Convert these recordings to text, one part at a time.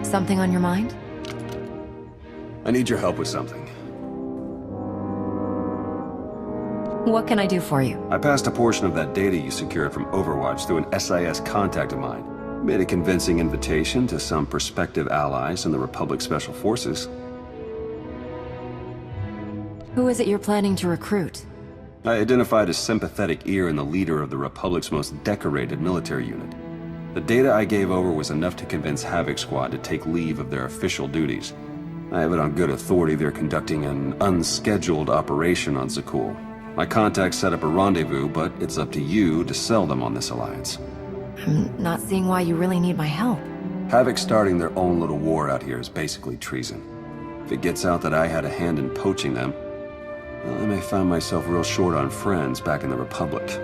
Something on your mind? I need your help with something. What can I do for you? I passed a portion of that data you secured from Overwatch through an SIS contact of mine. Made a convincing invitation to some prospective allies in the Republic Special Forces. Who is it you're planning to recruit? I identified a sympathetic ear in the leader of the Republic's most decorated military unit. The data I gave over was enough to convince Havoc Squad to take leave of their official duties. I have it on good authority they're conducting an unscheduled operation on Zakul. My contacts set up a rendezvous, but it's up to you to sell them on this alliance. I'm not seeing why you really need my help. Havoc starting their own little war out here is basically treason. If it gets out that I had a hand in poaching them, well, I may find myself real short on friends back in the Republic.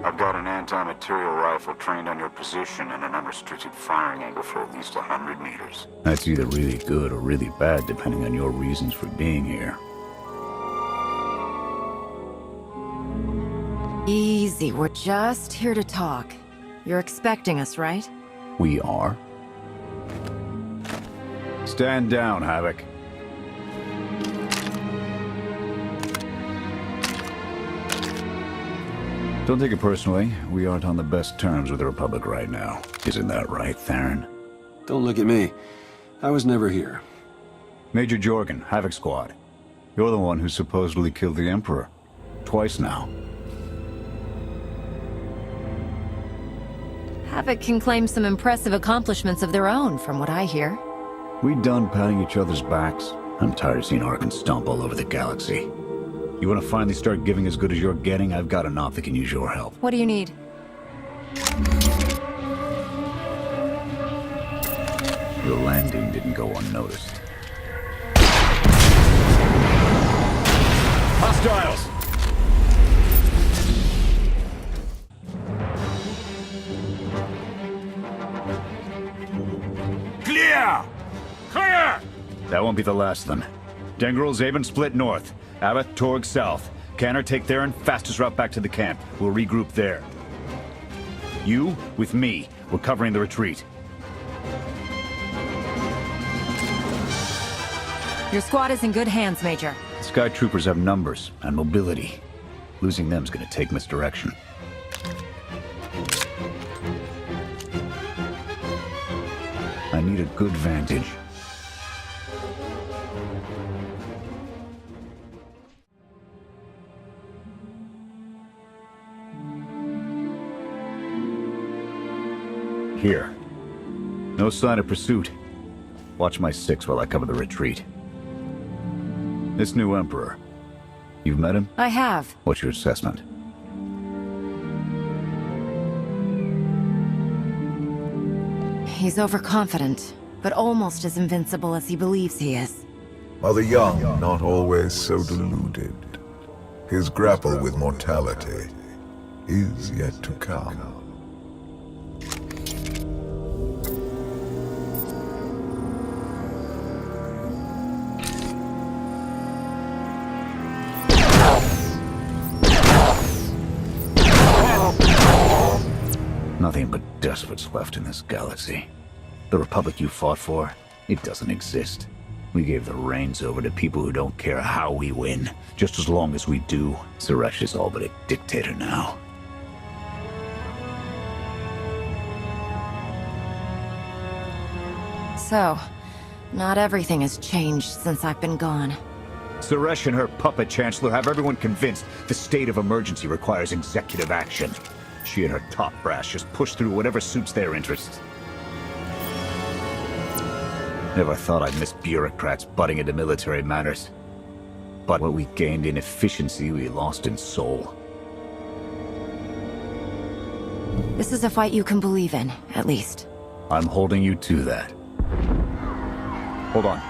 I've got an anti-material rifle trained on your position and an unrestricted firing angle for at least 100 meters. That's either really good or really bad, depending on your reasons for being here. Easy, we're just here to talk. You're expecting us, right? We are. Stand down, Havoc. Don't take it personally. We aren't on the best terms with the Republic right now. Isn't that right, Theron? Don't look at me. I was never here. Major Jorgen, Havoc Squad. You're the one who supposedly killed the Emperor. Twice now. Havoc can claim some impressive accomplishments of their own, from what I hear. We done patting each other's backs? I'm tired of seeing Arkan stomp all over the galaxy. You want to finally start giving as good as you're getting? I've got an op that can use your help. What do you need? Your landing didn't go unnoticed. Hostiles! Clear! Clear! That won't be the last of them. Dengril, Zaven split north. Abath, Torg south. Canner take Theron, fastest route back to the camp. We'll regroup there. You, with me. We're covering the retreat. Your squad is in good hands, Major. Sky Troopers have numbers and mobility. Losing them's gonna take misdirection. I need a good vantage. Here. No sign of pursuit. Watch my six while I cover the retreat. This new Emperor. You've met him? I have. What's your assessment? He's overconfident, but almost as invincible as he believes he is. Are the young not always so deluded? His grapple with mortality is yet to come. Nothing but despots left in this galaxy. The Republic you fought for, it doesn't exist. We gave the reins over to people who don't care how we win, just as long as we do. Suresh is all but a dictator now. So, not everything has changed since I've been gone. Suresh and her puppet chancellor have everyone convinced the state of emergency requires executive action. She and her top brass just push through whatever suits their interests. Never thought I'd miss bureaucrats butting into military matters. But what we gained in efficiency, we lost in soul. This is a fight you can believe in, at least. I'm holding you to that. Hold on.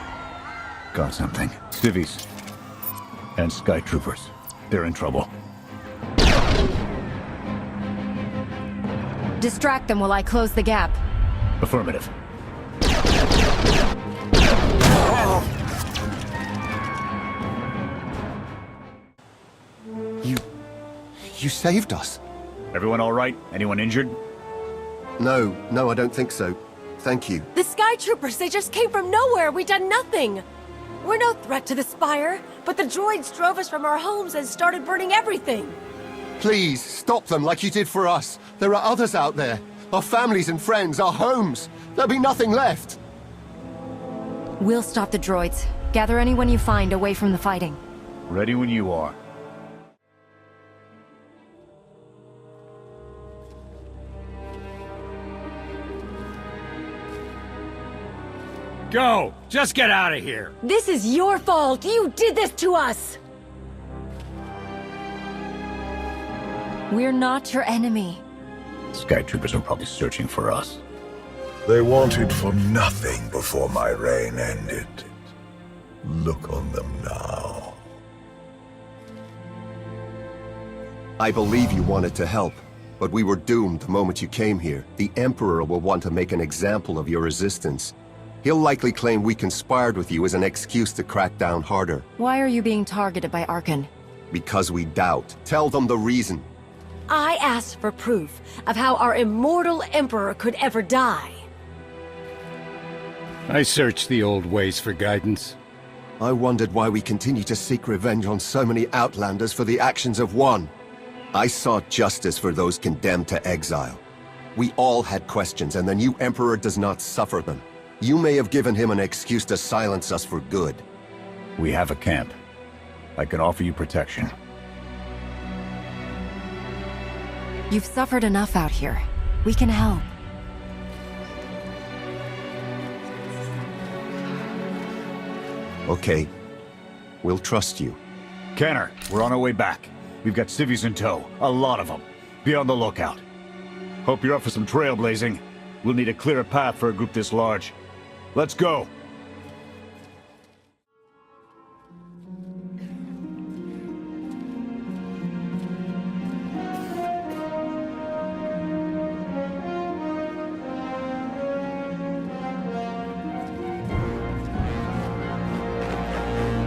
Got something. Civvies. And Sky Troopers. They're in trouble. Distract them while I close the gap. Affirmative. You saved us. Everyone all right? Anyone injured? No, I don't think so. Thank you. The Sky Troopers, they just came from nowhere. We done nothing. We're no threat to the Spire, but the droids drove us from our homes and started burning everything. Please, stop them like you did for us. There are others out there. Our families and friends, our homes. There'll be nothing left. We'll stop the droids. Gather anyone you find away from the fighting. Ready when you are. Go! Just get out of here! This is your fault. You did this to us. We're not your enemy. Sky Troopers are probably searching for us. They wanted for nothing before my reign ended. Look on them now. I believe you wanted to help, but we were doomed the moment you came here. The Emperor will want to make an example of your resistance. He'll likely claim we conspired with you as an excuse to crack down harder. Why are you being targeted by Arkan? Because we doubt. Tell them the reason. I asked for proof of how our immortal Emperor could ever die. I searched the old ways for guidance. I wondered why we continue to seek revenge on so many Outlanders for the actions of one. I sought justice for those condemned to exile. We all had questions, and the new Emperor does not suffer them. You may have given him an excuse to silence us for good. We have a camp. I can offer you protection. You've suffered enough out here. We can help. Okay. We'll trust you. Canner, we're on our way back. We've got civvies in tow. A lot of them. Be on the lookout. Hope you're up for some trailblazing. We'll need a clearer path for a group this large. Let's go!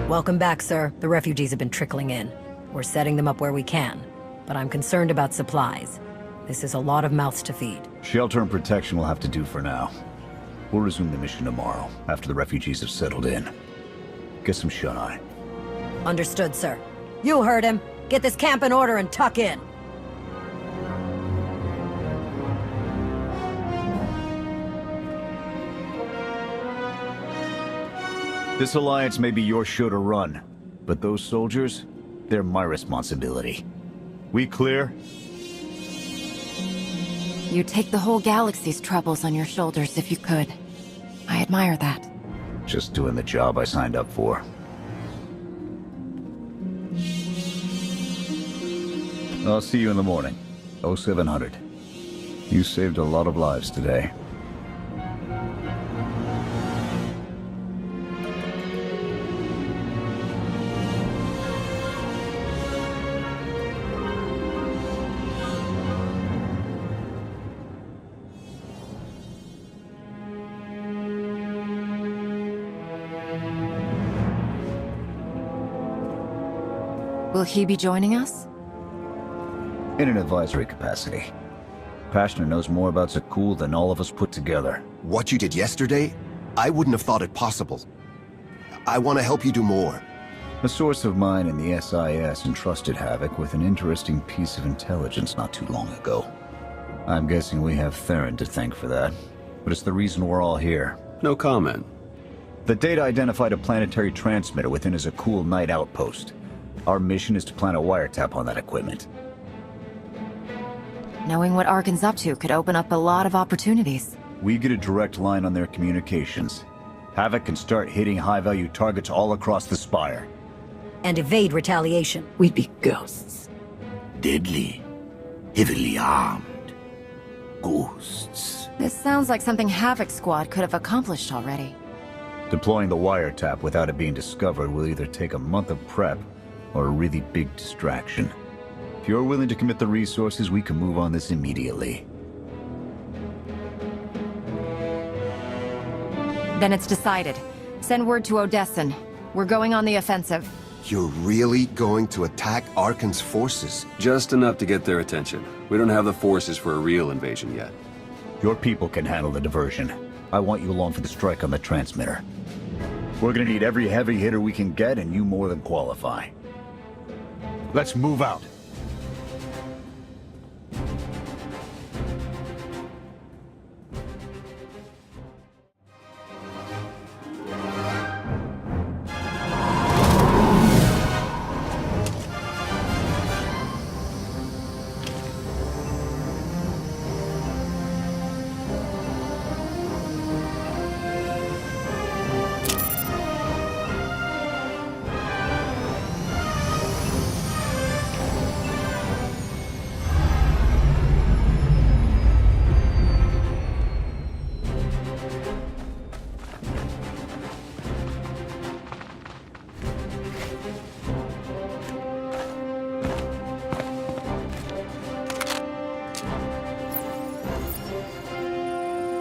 Welcome back, sir. The refugees have been trickling in. We're setting them up where we can, but I'm concerned about supplies. This is a lot of mouths to feed. Shelter and protection will have to do for now. We'll resume the mission tomorrow, after the refugees have settled in. Get some shut-eye. Understood, sir. You heard him. Get this camp in order and tuck in. This alliance may be your show to run, but those soldiers, they're my responsibility. We clear? You'd take the whole galaxy's troubles on your shoulders if you could. I admire that. Just doing the job I signed up for. I'll see you in the morning. 0700. You saved a lot of lives today. Will he be joining us? In an advisory capacity. Pashner knows more about Zakul than all of us put together. What you did yesterday? I wouldn't have thought it possible. I want to help you do more. A source of mine in the SIS entrusted Havoc with an interesting piece of intelligence not too long ago. I'm guessing we have Theron to thank for that, but it's the reason we're all here. No comment. The data identified a planetary transmitter within a Zakul night outpost. Our mission is to plant a wiretap on that equipment. Knowing what Arkan's up to could open up a lot of opportunities. We get a direct line on their communications. Havoc can start hitting high-value targets all across the Spire. and evade retaliation. We'd be ghosts. Deadly. Heavily armed. Ghosts. This sounds like something Havoc Squad could have accomplished already. Deploying the wiretap without it being discovered will either take a month of prep or a really big distraction. If you're willing to commit the resources, we can move on this immediately. Then it's decided. Send word to Odessan. We're going on the offensive. You're really going to attack Arkan's forces? Just enough to get their attention. We don't have the forces for a real invasion yet. Your people can handle the diversion. I want you along for the strike on the transmitter. We're gonna need every heavy hitter we can get, and you more than qualify. Let's move out.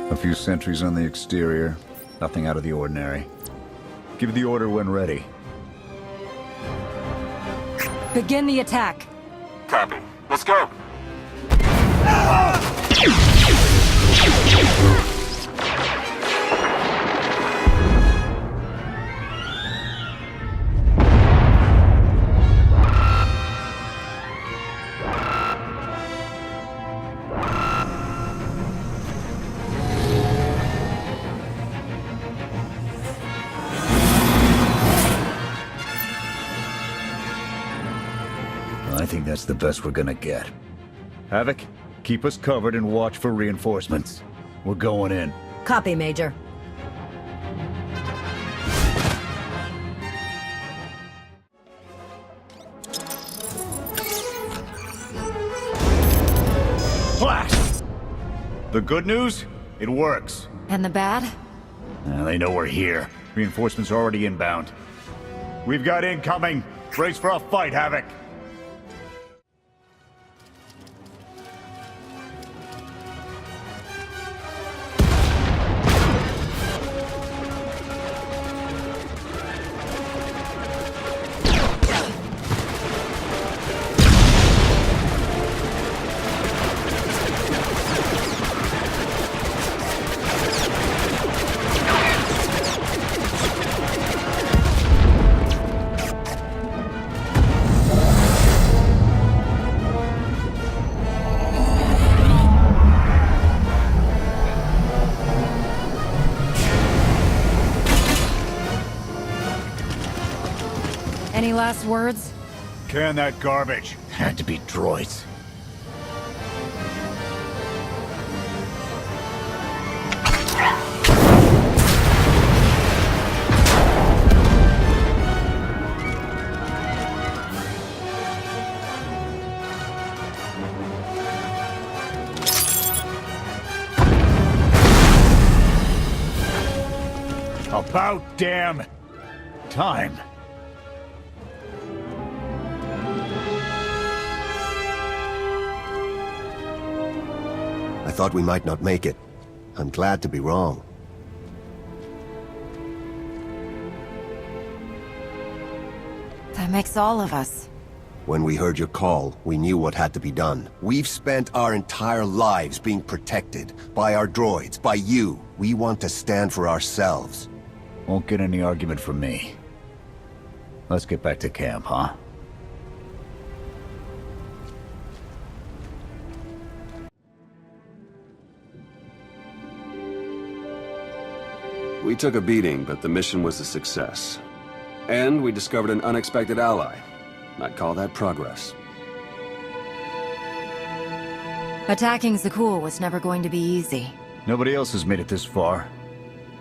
A few sentries on the exterior. Nothing out of the ordinary. Give the order when ready. Begin the attack. Copy. Let's go. I think that's the best we're gonna get. Havoc, keep us covered and watch for reinforcements. We're going in. Copy, Major. Blast! The good news? It works. And the bad? They know we're here. Reinforcements are already inbound. We've got incoming. Brace for a fight, Havoc. Any last words? Can that garbage. Had to be droids. About damn time. I thought we might not make it. I'm glad to be wrong. That makes all of us. When we heard your call, we knew what had to be done. We've spent our entire lives being protected by our droids, by you. We want to stand for ourselves. Won't get any argument from me. Let's get back to camp, huh? We took a beating, but the mission was a success. And we discovered an unexpected ally. I'd call that progress. Attacking Zakul was never going to be easy. Nobody else has made it this far.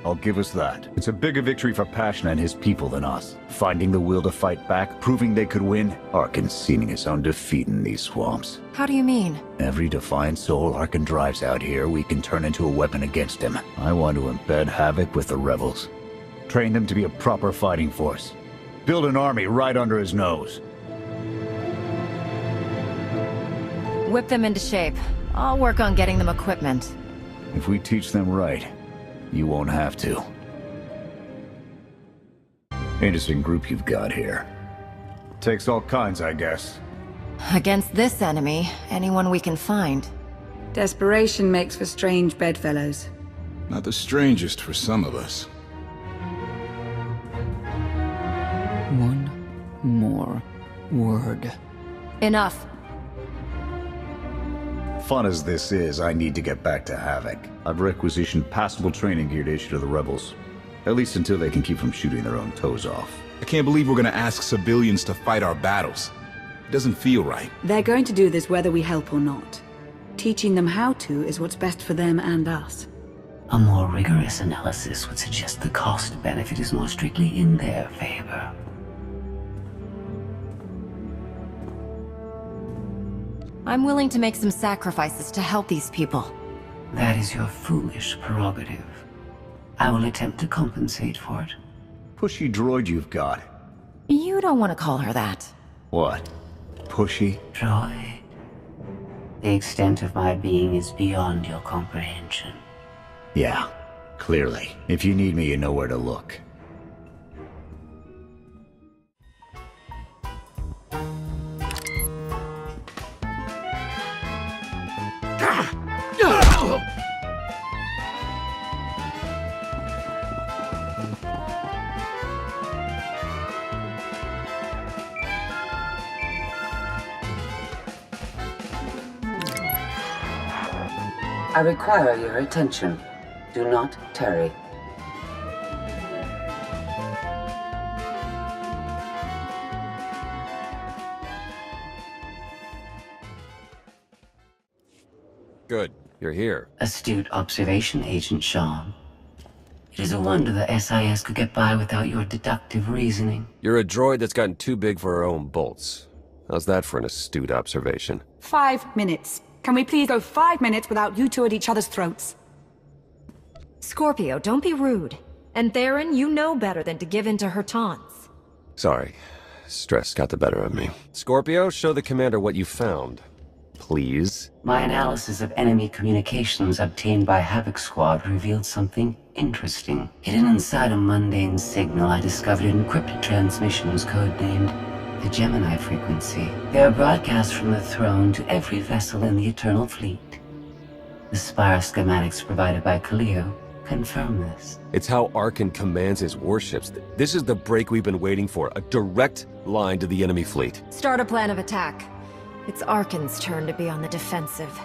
I'll give us that. It's a bigger victory for Passion and his people than us. Finding the will to fight back, proving they could win. Arkan's seeing his own defeat in these swamps. How do you mean? Every defiant soul Arkan drives out here, we can turn into a weapon against him. I want to embed Havoc with the rebels. Train them to be a proper fighting force. Build an army right under his nose. Whip them into shape. I'll work on getting them equipment. If we teach them right, you won't have to. Interesting group you've got here. Takes all kinds, I guess. Against this enemy, anyone we can find. Desperation makes for strange bedfellows. Not the strangest for some of us. One more word. Enough. Fun as this is, I need to get back to Havoc. I've requisitioned passable training gear to issue to the rebels. At least until they can keep from shooting their own toes off. I can't believe we're gonna ask civilians to fight our battles. It doesn't feel right. They're going to do this whether we help or not. Teaching them how to is what's best for them and us. A more rigorous analysis would suggest the cost-benefit is more strictly in their favor. I'm willing to make some sacrifices to help these people. That is your foolish prerogative. I will attempt to compensate for it. Pushy droid you've got. You don't want to call her that. What? Pushy? Droid. The extent of my being is beyond your comprehension. Yeah, clearly. If you need me, you know where to look. I require your attention. Do not tarry. Good. You're here. Astute observation, Agent Shan. It is a wonder the SIS could get by without your deductive reasoning. You're a droid that's gotten too big for her own bolts. How's that for an astute observation? 5 minutes. Can we please go 5 minutes without you two at each other's throats? Scorpio, don't be rude. And Theron, you know better than to give in to her taunts. Sorry. Stress got the better of me. Scorpio, show the commander what you found. Please? My analysis of enemy communications obtained by Havoc Squad revealed something interesting. Hidden inside a mundane signal, I discovered an encrypted transmissions codenamed the Gemini frequency. They are broadcast from the throne to every vessel in the Eternal Fleet. The Spire schematics provided by Kaleo confirm this. It's how Arkan commands his warships. This is the break we've been waiting for. A direct line to the enemy fleet. Start a plan of attack. It's Arkan's turn to be on the defensive.